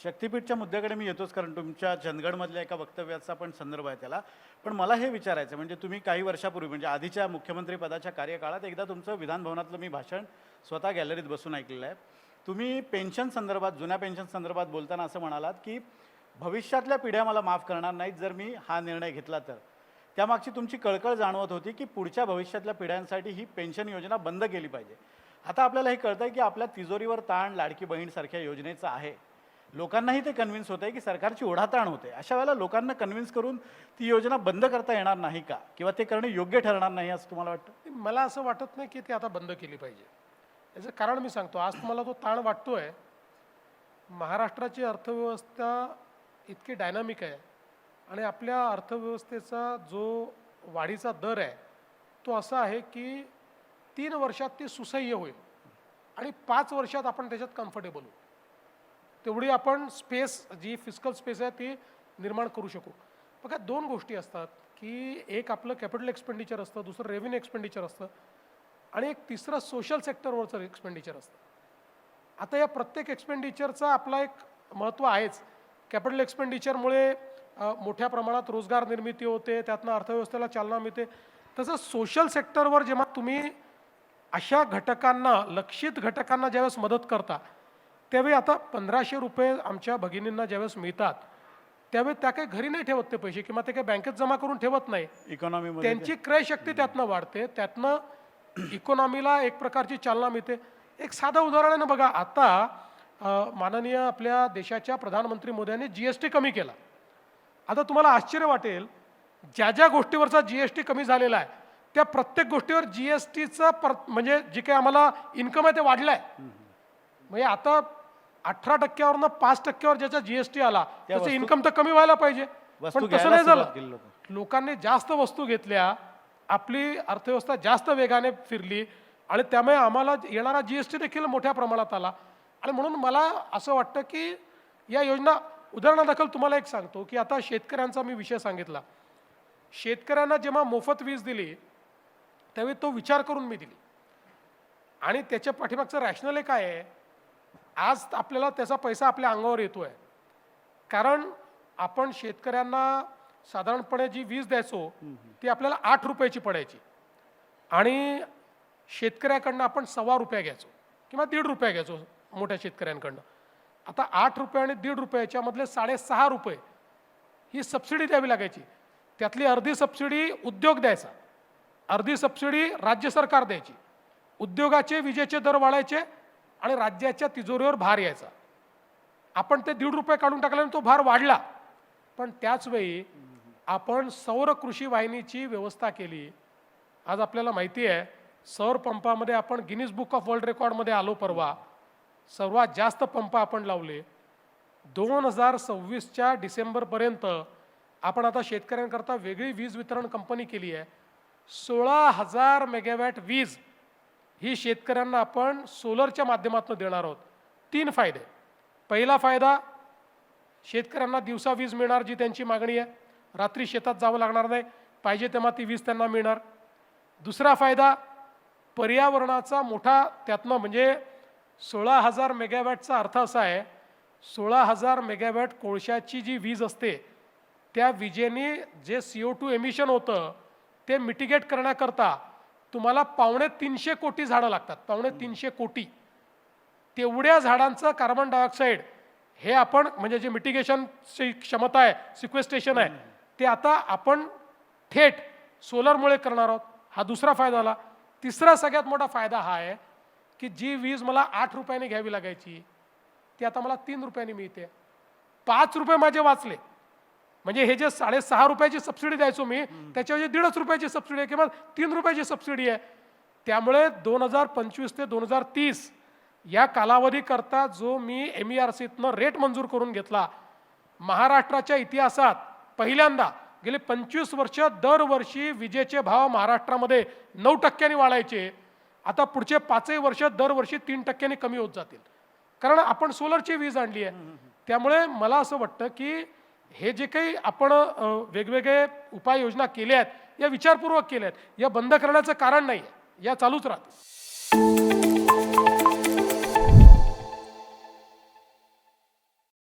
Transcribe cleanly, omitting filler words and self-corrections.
शक्तीपीठच्या मुद्द्याकडे मी येतोच, कारण तुमच्या चंदगडमधल्या एका वक्तव्याचा पण संदर्भ आहे त्याला. पण मला हे विचारायचं म्हणजे तुम्ही काही वर्षापूर्वी म्हणजे आधीच्या मुख्यमंत्री पदाच्या कार्यकाळात एकदा तुमचं विधानभवनातलं मी भाषण स्वतः गॅलरीत बसून ऐकलेलं आहे. तुम्ही पेन्शन संदर्भात, जुन्या पेन्शन संदर्भात बोलताना असं म्हणालात, की भविष्यातल्या पिढ्या मला माफ करणार नाहीत जर मी हा निर्णय घेतला तर. त्यामागची तुमची कळकळ जाणवत होती, की पुढच्या भविष्यातल्या पिढ्यांसाठी ही पेन्शन योजना बंद केली पाहिजे. आता आपल्याला हे कळतंय, की आपल्या तिजोरीवर ताण लाडकी बहीणसारख्या योजनेचं आहे. लोकांनाही ते कन्व्हिन्स होत आहे, की सरकारची ओढाताण होते. अशा वेळेला लोकांना कन्व्हिन्स करून ती योजना बंद करता येणार नाही का? किंवा ते करणे योग्य ठरणार नाही असं तुम्हाला वाटतं? मला असं वाटत नाही की ते आता बंद केली पाहिजे. याचं कारण मी सांगतो. आज तुम्हाला तो ताण वाटतोय. महाराष्ट्राची अर्थव्यवस्था इतकी डायनामिक आहे आणि आपल्या अर्थव्यवस्थेचा जो वाढीचा दर आहे तो असा आहे की 3 वर्षात ती सुसह्य होईल आणि 5 वर्षात आपण त्याच्यात कम्फर्टेबल होऊ. तेवढी आपण स्पेस, जी फिस्कल स्पेस आहे ती निर्माण करू शकू. बघा, 2 गोष्टी असतात की एक आपलं कॅपिटल एक्सपेंडिचर असतं, दुसरं रेव्हेन्यू एक्सपेंडिचर असतं आणि एक तिसरं सोशल सेक्टरवरचं एक्सपेंडिचर असतं. आता या प्रत्येक एक्सपेंडिचरचा आपला एक महत्त्व आहेच. कॅपिटल एक्सपेंडिचरमुळे मोठ्या प्रमाणात रोजगार निर्मिती होते, त्यातनं अर्थव्यवस्थेला चालना मिळते. तसं सोशल सेक्टरवर जेव्हा तुम्ही अशा घटकांना, लक्षित घटकांना ज्यावेळेस मदत करता, त्यावेळी आता 1500 रुपये आमच्या भगिनींना ज्यावेळेस मिळतात त्यावेळी त्या काही घरी नाही ठेवत ते पैसे, किंवा ते काही बँकेत जमा करून ठेवत नाही. इकॉनॉमीमध्ये त्यांची क्रयशक्ती त्यातनं वाढते, त्यातनं इकॉनॉमीला एक प्रकारची चालना मिळते. एक साधं उदाहरण आहे ना, बघा, आता माननीय आपल्या देशाच्या प्रधानमंत्री मोदयांनी GST कमी केला. आता तुम्हाला आश्चर्य वाटेल, ज्या ज्या गोष्टीवरचा GST कमी झालेला आहे त्या प्रत्येक गोष्टीवर GSTचा म्हणजे जे काही आम्हाला इन्कम आहे ते वाढलं आहे. म्हणजे आता 18% 5% ज्याचा GST आला त्याचं इन्कम तर कमी व्हायला पाहिजे, पण तसं नाही झालं. लोकांनी जास्त वस्तू घेतल्या, आपली अर्थव्यवस्था जास्त वेगाने फिरली आणि त्यामुळे आम्हाला येणारा GST देखील मोठ्या प्रमाणात आला. आणि म्हणून मला असं वाटतं की या योजना, उदाहरणादाखल तुम्हाला एक सांगतो की आता शेतकऱ्यांचा मी विषय सांगितला. शेतकऱ्यांना जेव्हा मोफत वीज दिली त्यावेळी तो विचार करून मी दिली आणि त्याच्या पाठीमागचं रॅशनल काय आहे. आज आपल्याला त्याचा पैसा आपल्या अंगावर येतोय, कारण आपण शेतकऱ्यांना साधारणपणे जी वीज द्यायचो ती आपल्याला 8 रुपयाची पडायची आणि शेतकऱ्याकडनं आपण 1.25 रुपये घ्यायचो किंवा 1.5 रुपये घ्यायचो मोठ्या शेतकऱ्यांकडनं. आता 8 रुपये आणि 1.5 रुपयाच्या मधले 6.5 रुपये ही सबसिडी द्यावी लागायची. त्यातली अर्धी सबसिडी उद्योग द्यायचा, अर्धी सबसिडी राज्य सरकार द्यायची. उद्योगाचे विजेचे दर वाढायचे आणि राज्याच्या तिजोरीवर भार यायचा. आपण ते 1.5 रुपये काढून टाकल्याने तो भार वाढला, पण त्याच वेळी आपण सौर कृषी वाहिनीची व्यवस्था केली. आज आपल्याला माहिती आहे, सौर पंपामध्ये आपण गिनीज बुक ऑफ वर्ल्ड रेकॉर्डमध्ये आलो परवा. सर्वात जास्त पंप आपण लावले. 2026च्या डिसेंबरपर्यंत आपण आता शेतकऱ्यांकरता वेगळी वीज वितरण कंपनी केली आहे. 16,000 मेगावॅट वीज ही शेतकऱ्यांना आपण सोलरच्या माध्यमातून देणार आहोत. 3 फायदे. पहिला फायदा, शेतकऱ्यांना दिवसा वीज मिळणार जी त्यांची मागणी आहे, रात्री शेतात जावं लागणार नाही, पाहिजे तेव्हा ती वीज त्यांना मिळणार. दुसरा फायदा, पर्यावरणाचा मोठा त्यातनं, म्हणजे 16,000 मेगावॅटचा अर्थ असा आहे, 16,000 मेगावॅट कोळशाची जी वीज असते त्या विजेने जे CO2 एमिशन होतं ते मिटिगेट करण्याकरता तुम्हाला 350 कोटी झाडं लागतात. 350 कोटी. तेवढ्या झाडांचं कार्बन डायऑक्साईड हे आपण, म्हणजे जे मिटिगेशनची क्षमता आहे, सिक्वेस्टेशन आहे, ते आता आपण थेट सोलरमुळे करणार आहोत. हा दुसरा फायदा झाला. तिसरा सगळ्यात मोठा फायदा हा आहे की जी वीज मला 8 रुपयाने घ्यावी लागायची ती आता मला 3 रुपयाने मिळते. 5 रुपये माझे वाचले. म्हणजे हे जे 6.5 रुपयाची सबसिडी द्यायचो मी, त्याच्याऐवजी 1.5 रुपयाची सबसिडी आहे किंवा 3 रुपयाची सबसिडी आहे. त्यामुळे 2025 ते 2030 या कालावधीकरता जो मी MERCतनं रेट मंजूर करून घेतला, महाराष्ट्राच्या इतिहासात पहिल्यांदा गेले 25 वर्ष दरवर्षी विजेचे भाव महाराष्ट्रामध्ये 9% वाढायचे. आता पुढचे 5 वर्ष दरवर्षी 3% कमी होत जातील, कारण आपण सोलरची वीज आणली आहे. त्यामुळे मला असं वाटतं की हे जे काही आपण वेगवेगळे उपाययोजना केल्या आहेत या विचारपूर्वक केल्या आहेत. या बंद करण्याचं कारण नाही आहे, या चालूच राहतील.